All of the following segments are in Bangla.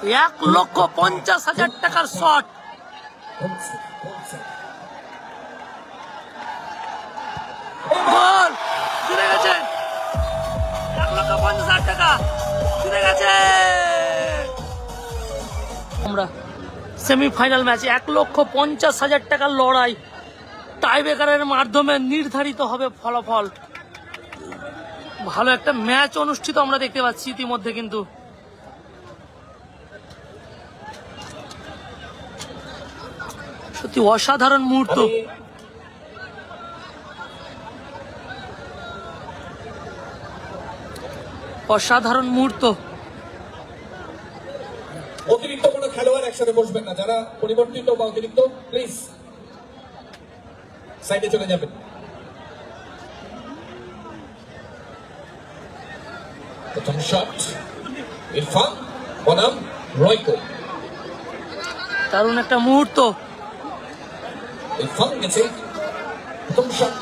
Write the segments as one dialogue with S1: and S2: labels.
S1: 1,50,000 টাকার শট। গোল জিতে গেছে, 1,50,000 টাকা জিতে গেছে। আমরা সেমিফাইনাল ম্যাচ 1,50,000 টাকার লড়াই, টাইব্রেকারের মাধ্যমে নির্ধারিত হবে ফলাফল। ভালো একটা ম্যাচ অনুষ্ঠিত আমরা দেখতে পাচ্ছি ইতিমধ্যে, কিন্তু সত্যি অসাধারণ মুহূর্ত। অসাধারণ মুহূর্ত।
S2: অতিরিক্ত কোনো খেলোয়াড় একসাথে বসবেন না, যারা পরিবর্তিত বা অতিরিক্ত প্লিজ সাইডে চলে যাবেন। প্রথম শট ইরফান বনাম রয়কো,
S1: দারুণ একটা মুহূর্ত।
S2: ইরফান গেছে, প্রথম শট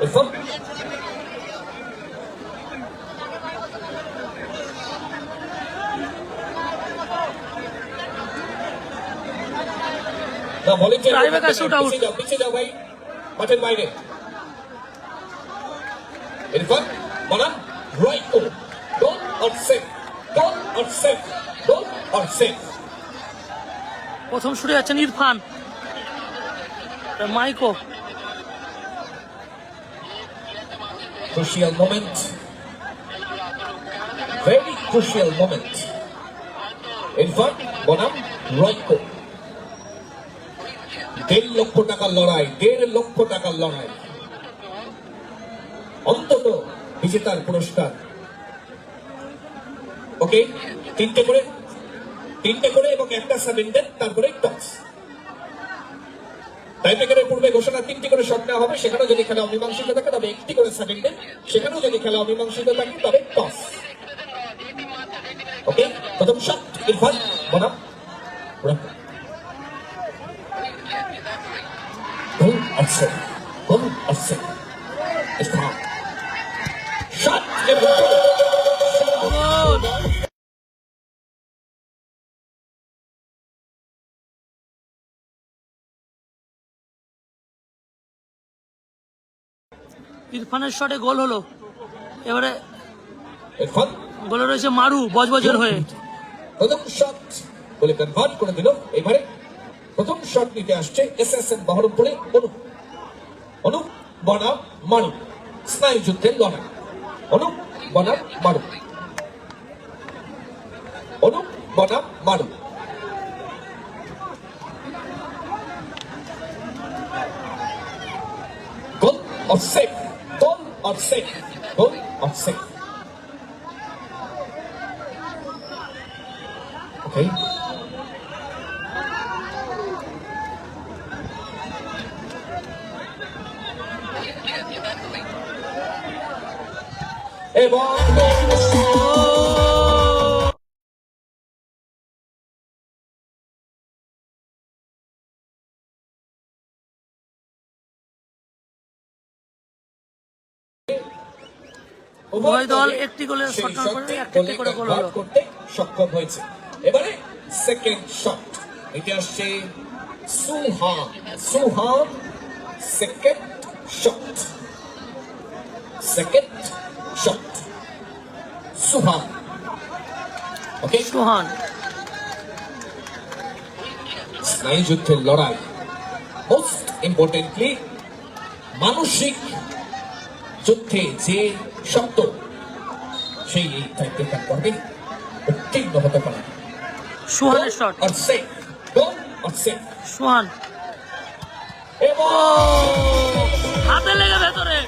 S2: ইরফান, পিছিয়ে যাও ভাই, মাঠের বাইরে। ইরফান বনাম রয়কো, goal or save, goal or save, goal or save.
S1: প্রথম শুরু যাচ্ছেন Irfan, মাইকো।
S2: Crucial moment, very crucial moment. Irfan বনাম রয়কো, 1.5 লক্ষ টাকার লড়াই, 1.5 লক্ষ টাকার লড়াই, অন্তত বিজেতার পুরস্কার। ওকে, তিনটে করে এবং একটা সাবেন্ডের, তারপরে টস। টাইব্রেকারের পূর্বে ঘোষণা 3টি করে শট নেওয়া হবে, সেখানেও যদি খেলা অমীমাংসিত থাকে তবে 1টি করে সাবেন্ডের, সেখানেও যদি খেলা অমীমাংসিত থাকে তবে টস। ওকে, প্রথম শট ইরফান বনাম রয়কো, goal or save, goal or save. Irfan shot এবং গোল।
S1: ইরফানের শটে গোল হলো। এবারে
S2: ইরফান
S1: গোলে রয়েছে মারু বজবজের হয়ে।
S2: প্রথম শট গোলে কনভার্ট করে দিল। এবারে প্রথম শট নিতে আসছে এসএসএন বহরমপুরে অনুপ বনাম মারু, স্নায়ু যুদ্ধের লড়াই। অনুপ বনাম মারু, অনুপ বনাম মারু। Goal or save, goal or save, goal or save. Okay, এবং
S1: উভয় দল একটি গোলের শট করে একটি করে গোল হলো।
S2: করতে সক্ষম হয়েছে। এবারে সেকেন্ড শট এটা আসছে সুহান, সুহান সেকেন্ড শট, সেকেন্ড শট সুহান। ওকে,
S1: সুহান
S2: স্নায়ু যুদ্ধের লড়াই, মোস্ট ইম্পর্টেন্টলি মানসিক যুদ্ধে যে শব্দ, সেই টাইব্রেকার পর্বে উত্তীর্ণ হতে পারে।
S1: সুহানের শট,
S2: আর সেভ, গোল আর সেভ।
S1: সুহান
S2: এবং
S1: হাতে লেগে ভেতরে,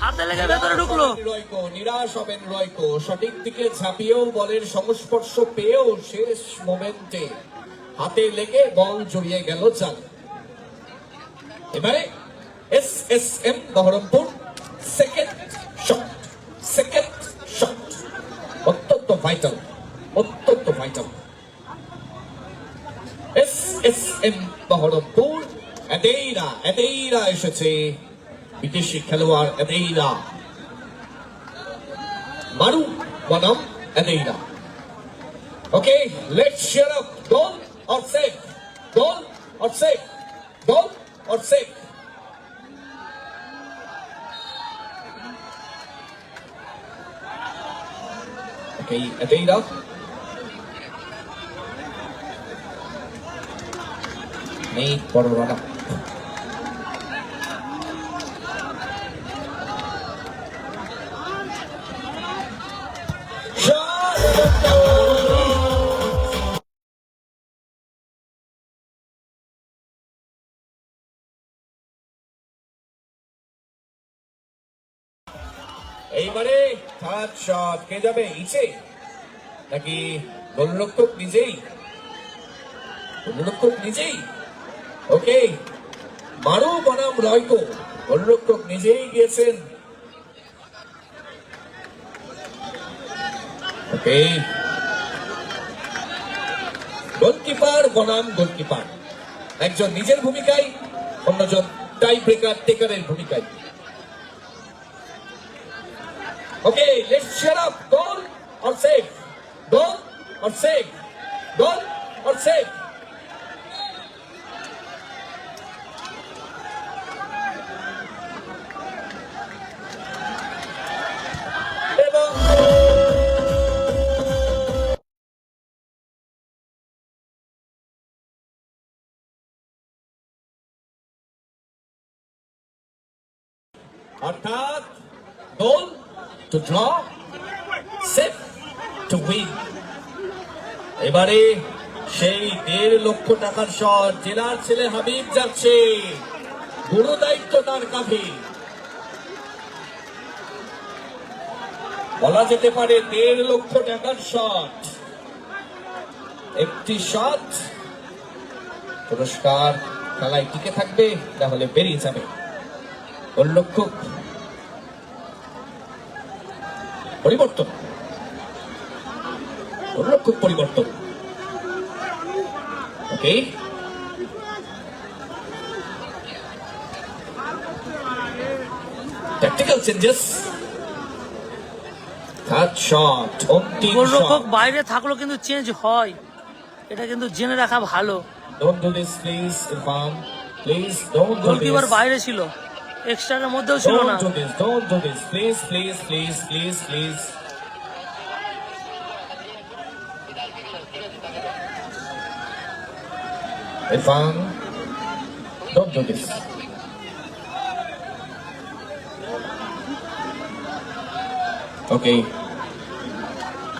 S1: হাতে লেগে ভেতরে ঢুকলো।
S2: রয়কো নিরাশ হবেন, রয়কো সঠিক দিকে ঝাঁপিয়েও বলের সংস্পর্শ পেয়েও শেষ মোমেন্টে হাতে লেগে বল জড়িয়ে গেল জাল। এবারে SSM Baharampur second shot, second shot অত্যন্ত ভাইটাল, অত্যন্ত ভাইটাল। এসএসএম বহরমপুর এদেইরা এসেছে বিদেশি খেলোয়াড় এদেইরা, মারু বনাম এদেইরা। ওকে, let's cheer up. Goal or save? Goal or save? Goal or save? Okay, এদেইরা নেই বড় রানা। এইবারে থার্ড শট কে যাবে? ইচ্ছে নাকি গোলরক্ষক নিজেই? গোলরক্ষক নিজেই। ওকে, মারু বনাম রয়কো, গোলরক্ষক নিজেই গিয়েছেন। ওকে, গোলকিপার বনাম গোলকিপার, একজন নিজের ভূমিকায়, অন্যজন টাই ব্রেকার টেকারের ভূমিকায়। Okay, let's cheer up. Goal or save? Goal or save? Goal or save? এবং অর্থাৎ গোল to draw, save to win. এবারে সেই 1.5 লক্ষ টাকার শট, জেলার ছেলে হাবিব যাচ্ছে, পুরো দায়িত্ব তার কাঁধে। বলা যেতে পারে 1.5 লক্ষ টাকার শট, একটি শট, পুরস্কার খেলায় টিকে থাকবে, তাহলে বেরিয়ে যাবে। গোলরক্ষক পরিবর্তন, গোলরক্ষক পরিবর্তন। ওকে, ট্যাকটিক্যাল চেঞ্জেস। থার্ড শট, অন্তিম
S1: গোলরক্ষক
S2: শট।
S1: বাইরে থাকলেও কিন্তু চেঞ্জ হয়, এটা কিন্তু জেনে রাখা ভালো।
S2: Don't do this, please, Irfan. Please, don't do
S1: goalkeeper
S2: this.
S1: বাইরে ছিল, এক্সট্রার মধ্যেও ছিল না।
S2: Don't do this. Don't do this. Please, please, please, please, please. Irfan, don't do this. Okay.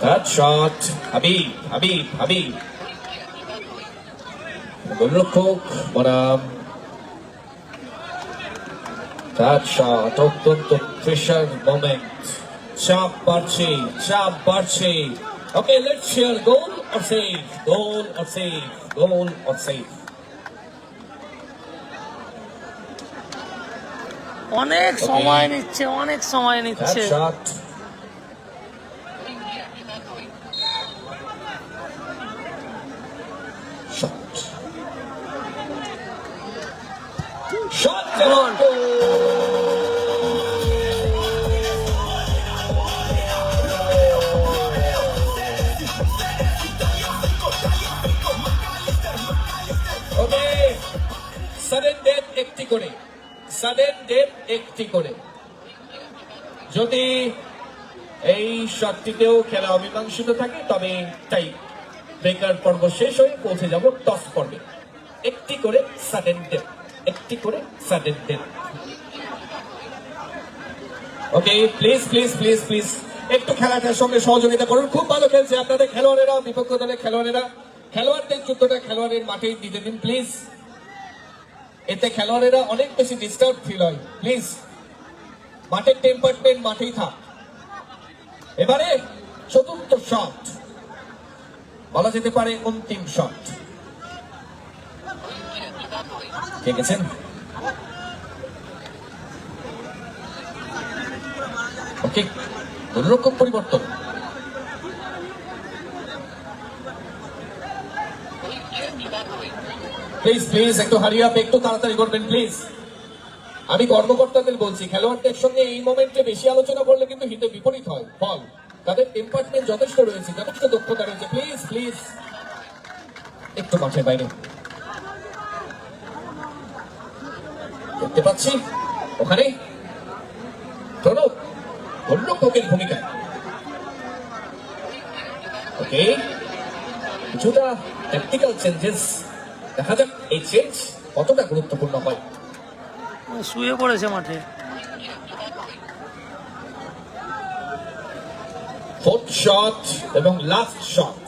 S2: That shot. Habib, Habib, Habib. গোলরক্ষক বনাম that shot, অত্যন্ত প্রেশার মোমেন্ট, চাপ বাড়ছে, চাপ বাড়ছে। Okay, let's cheer. Goal or save? Goal or save? Goal or save?
S1: অনেক সময় নিচ্ছে, অনেক সময়
S2: That
S1: নিচ্ছে।
S2: shot. Shot. Shot.
S1: Goal.
S2: Okay. Sudden death একটি করে, sudden death একটি করে। যদি এই শটটিতেও খেলা অমীমাংসিত থাকে, তবে তাই ব্রেকার পর্ব শেষ হয়ে পৌঁছে যাব টস পর্বে। একটি করে সাডেন ডেথ, একটি করে sudden death. Okay, please please please please একটু খেলাটার সঙ্গে সহযোগিতা করুন। খুব ভালো খেলছে আপনাদের খেলোয়াড়েরা, বিপক্ষ দলের খেলোয়াড়েরা। খেলোয়াড়দের যুদ্ধটা খেলোয়াড়ের মাঠেই দিতে দিন প্লিজ। এতে খেলোয়াড়েরা অনেক বেশি ডিস্টার্ব ফিল হয়। প্লিজ, মাঠের টেম্পারমেন্ট মাঠেই থাক। এবারে চতুর্থ শট, বলা যেতে পারে অন্তিম শট। ঠিক আছেন? ওকে, গোলরক্ষক পরিবর্তন। প্লিজ প্লিজ একটু হারিয়ে একটু তাড়াতাড়ি করবেন প্লিজ। আমি কর্মকর্তাদের বলছি, খেলোয়াড়দের সঙ্গে এই মোমেন্টে বেশি আলোচনা করলে কিন্তু হিতে বিপরীত হয় ফল। তাদের টেম্পারমেন্ট যথেষ্ট রয়েছে, যথেষ্ট দক্ষতা রয়েছে। প্লিজ প্লিজ একটু মাঠের বাইরে দেখতে পাচ্ছি ওখানে প্রণব গোলরক্ষকের ভূমিকায়। ওকে, কিছুটা ট্যাকটিক্যাল চেঞ্জেস, দেখা যাক এই চেঞ্জ কতটা গুরুত্বপূর্ণ হয়।
S1: শুয়ে পড়েছে মাঠে।
S2: ফোর্থ শট এবং লাস্ট শট,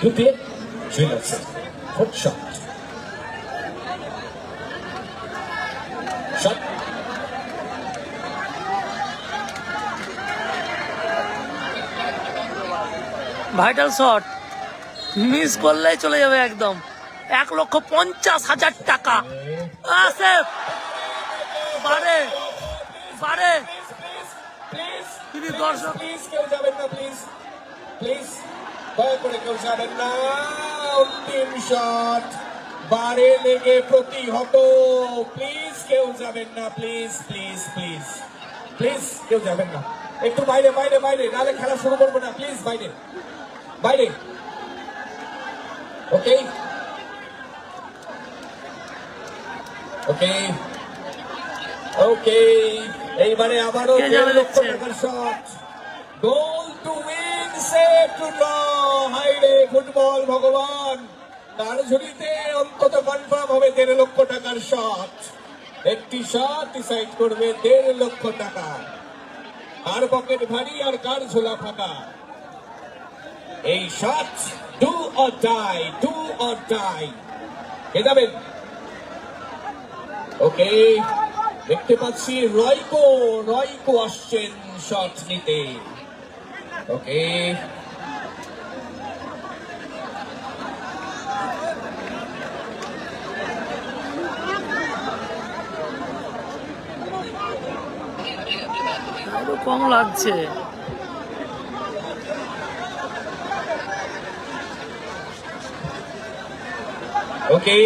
S2: দুটি jewellers. Fourth shot, shot
S1: vital shot, miss করলেই চলে যাবে একদম। 1,50,000 টাকা আছে। বারে বারে
S2: প্লিজ
S1: তিনি দর্শক
S2: প্লিজ কেউ যাবেন না, প্লিজ প্লিজ দয়া করে কেউ যাবেন না। অন্তিম শট, বারে লেগে প্রতিহত। প্লিজ কেউ যাবেন না, প্লিজ প্লিজ প্লিজ প্লিজ কেউ যাবেন না। একটু বাইরে বাইরে বাইরে, নাহলে খেলা শুরু করবো না। প্লিজ বাইরে বাইরে। ওকে ওকে ওকে, এইবারে আবারও
S1: কে যাবে
S2: 1.5 লক্ষ
S1: দেখছে?
S2: টাকার shot. Goal to win, save two draw. হাইরে ফুটবল ভগবান, তার ঝুড়িতে অন্তত কনফার্ম হবে 1.5 লক্ষ টাকার শট। একটি শট ডিসাইড করবে 1.5 লক্ষ টাকা। কার পকেট ভারী আর কার ঝোলা ফাঁকা। এই shot do or die, do or die. কে যাবেন? ওকে, দেখতে পাচ্ছি রয়কো আসছেন শট নিতে। ওকে,
S1: আরো কম লাগছে।
S2: ওকে,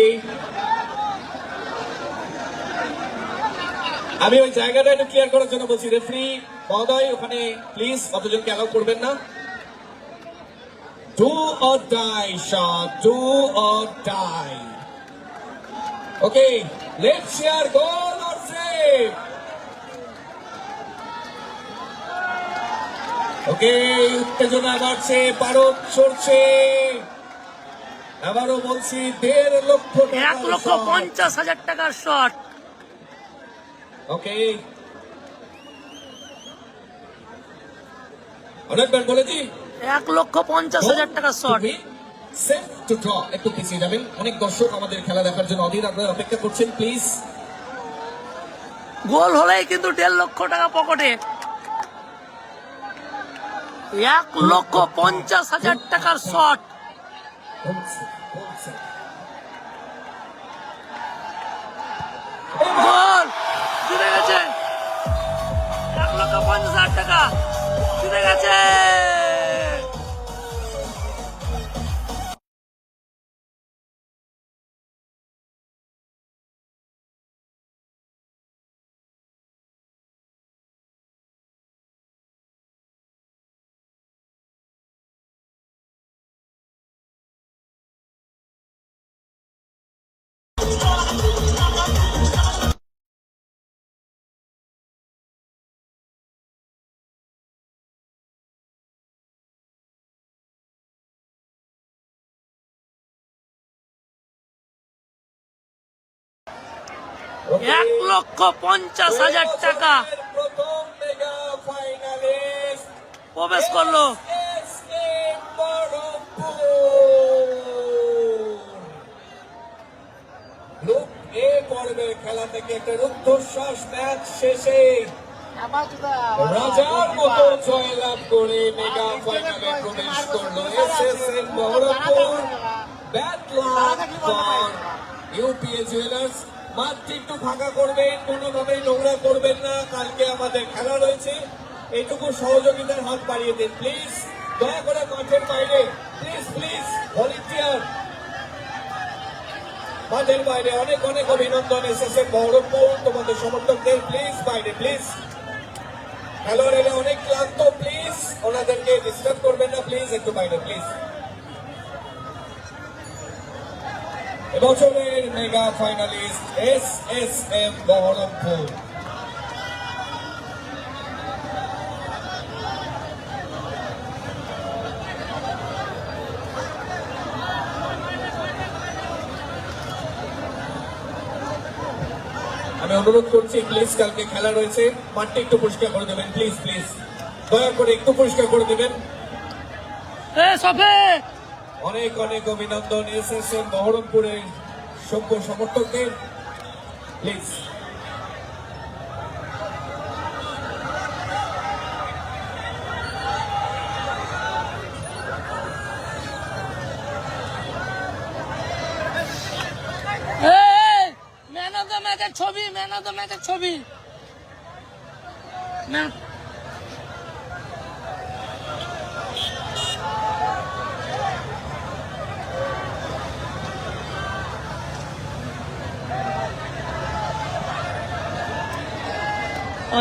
S2: আমি ওই জায়গাটা একটু ক্লিয়ার করার জন্য বলছি, রেফারি মহোদয় ওখানে প্লিজ কতজনকে অ্যালাউ করবেন না। Do or die shot, do or die. Okay, let's share goal or save. Okay, উত্তেজনা বাড়ছে, পারদ সরছে। আবারও বলছি 1.5 লক্ষ টাকা।
S1: 1,50,000 টাকার শট।
S2: ওকে, অনেকবার বলেছি
S1: 1,50,000 টাকার শট।
S2: Save two draw. একটু পিছিয়ে যাবেন, অনেক দর্শক আমাদের খেলা দেখার জন্য অধীর আগ্রহে অপেক্ষা করছেন। প্লিজ,
S1: গোল হলেই কিন্তু 1.5 লক্ষ টাকা পকেটে। 1,50,000 টাকার শট। গোল জিতে গেছে। 1,50,000 টাকা জিতে গেছে।
S2: ওকে,
S1: 1,50,000 টাকা
S2: প্রথম মেগা ফাইনালিস্ট
S1: প্রবেশ করলো।
S2: SSK বহরমপুর। গ্রুপ এ পর্বের খেলা থেকে একটা রুদ্ধশ্বাস ম্যাচ শেষে রাজার মতো জয়লাভ করে মেগা ফাইনালে প্রবেশ করলো SSN Baharampur. Bad luck for UPA jewellers. মাঠটি একটু ফাঁকা করবেন, কোনোভাবেই নোংরা করবেন না, কালকে আমাদের খেলা রয়েছে। এইটুকু সহযোগিতার হাত বাড়িয়ে দিন প্লিজ, দয়া করে মাঠের বাইরে প্লিজ প্লিজ ভলেন্টিয়ার। মাঠের বাইরে অনেক অনেক অভিনন্দন এসএসএন বহরমপুর তোমাদের সমর্থকদের। প্লিজ বাইরে প্লিজ, খেলোয়াড়েরা অনেক ক্লান্ত, প্লিজ ওনাদেরকে ডিস্টার্ব করবেন না, প্লিজ একটু বাইরে প্লিজ। এবছরের মেগা ফাইনালিস্ট এসএসএন বহরমপুর। আমি অনুরোধ করছি প্লিজ, কালকে খেলা রয়েছে, মাঠটা একটু পরিষ্কার করে দেবেন প্লিজ প্লিজ, দয়া করে একটু পরিষ্কার করে দেবেন। অনেক অনেক অভিনন্দন এসএসএন বহরমপুরের সভ্য সমর্থকদের। প্লিজ
S1: ম্যান অফ দ্য ম্যাচের ছবি, ম্যান অফ দ্য ম্যাচের ছবি।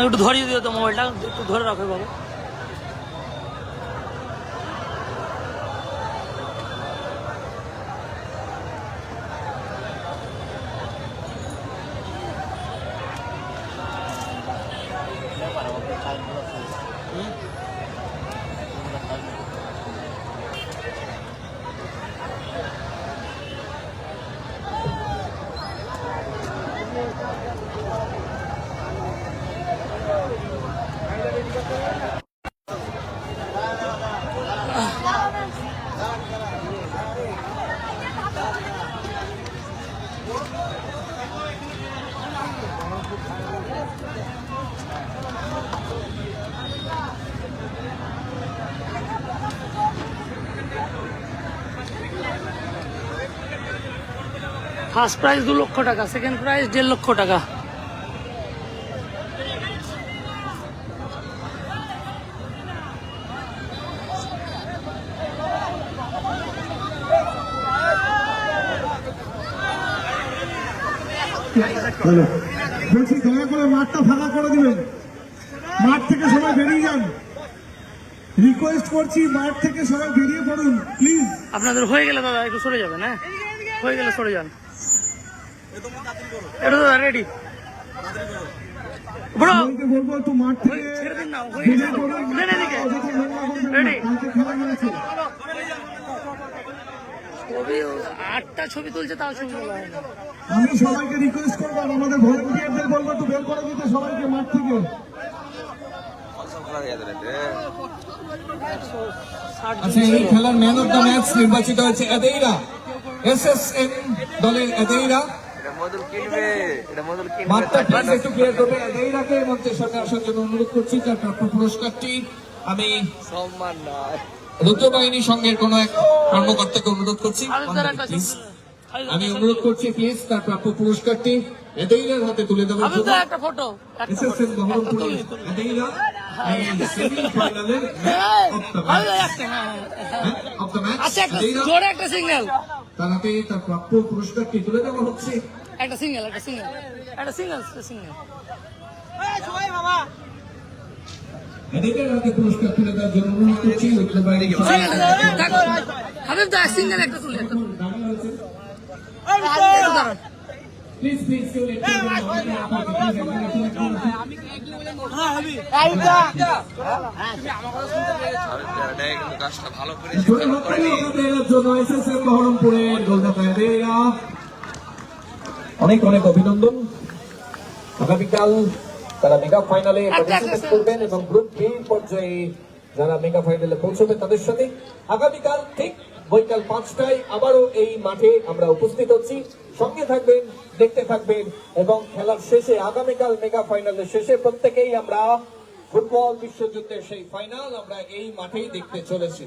S1: একটু ধরিয়ে দিও তো মোবাইলটা, একটু ধরে রাখো বাবা। ফার্স্ট প্রাইজ 2 লক্ষ টাকা, সেকেন্ড প্রাইজ 1.5 লক্ষ টাকা।
S3: বলছি দয়া করে মাঠটা ফাঁকা করে দিবেন, মাঠ থেকে সবাই বেরিয়ে যান, রিকোয়েস্ট করছি মাঠ থেকে সবাই বেরিয়ে পড়ুন প্লিজ।
S1: আপনাদের হয়ে গেলে দাদা একটু সরে যাবেন, হ্যাঁ হয়ে গেলে সরে যান। এটা দাদা রেডি বড়
S3: বলবো একটু মাঠ থেকে
S1: ছেড়ে দিন না, হয়ে গেছে দেন এদিকে রেডি। ছবি 8টা ছবি তুলছে, তাও ছবি তোলা হয় না।
S3: আমি সবাইকে রিকোয়েস্ট করবো, আমাদের ভলেন্টিয়ারদের বলবো একটু বের করে দিতে সবাইকে মাঠ থেকে।
S2: আচ্ছা, এই খেলার ম্যান অফ দ্য ম্যাচ নির্বাচিত হয়েছে এদেইরা, এসএসএন দলের এদেইরা। মাঠটা প্লিজ একটু ক্লিয়ার করবে। এদেইরাকে মঞ্চে সরকার আসার জন্য অনুরোধ করছি। তার প্রাপ্য পুরস্কারটি আমি দ্রুত বাহিনী সংঘের কোন এক কর্মকর্তাকে অনুরোধ করছি, প্লিজ আমি অনুরোধ করছি প্লিজ তার প্রাপ্য পুরস্কারটি এদেইরার হাতে তুলে দেওয়ার
S1: আমি
S2: জন্য।
S1: তো একটা ফটো
S2: এসএসএন বহরমপুরের এদেইরা এই সেমিফাইনালের অফ দ্য ম্যাচ
S1: আচ্ছা একটা জোরে একটা সিঙ্গেল,
S2: তার হাতে তার প্রাপ্য পুরস্কারটি তুলে দেওয়া হচ্ছে।
S1: একটা সিঙ্গেল, একটা সিঙ্গেল, একটা সিঙ্গেল, সিঙ্গেল।
S2: এদেরকে হাতে পুরস্কার তুলে দেওয়ার জন্য অনুরোধ করছি।
S1: হাবিব দা সিঙ্গেল একটা তুলে, একটা তুলে দাঁড়ান।
S2: প্লিজ প্লিজ কেউ লেট করবেন না। অনেক অনেক অভিনন্দন। আগামীকাল তারা মেগা ফাইনালে পার্টিসিপেট করবেন এবং গ্রুপ বি পর্যায়ে যারা মেগা ফাইনালে পৌঁছবে তাদের সাথে আগামীকাল ঠিক বৈকাল 5টায় আবারও এই মাঠে আমরা উপস্থিত হচ্ছি। সঙ্গে থাকবেন, দেখতে থাকবেন এবং খেলার শেষে আগামীকাল মেগা ফাইনালের শেষে প্রত্যেকেই আমরা ফুটবল বিশ্বযুদ্ধের সেই ফাইনাল আমরা এই মাঠেই দেখতে চলেছি।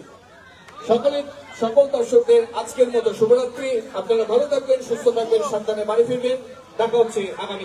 S2: সকল দর্শকদের আজকের মতো শুভরাত্রি। আপনারা ভালো থাকবেন, সুস্থ থাকবেন, সাবধানে বাড়ি ফিরবেন। দেখা হচ্ছে আগামী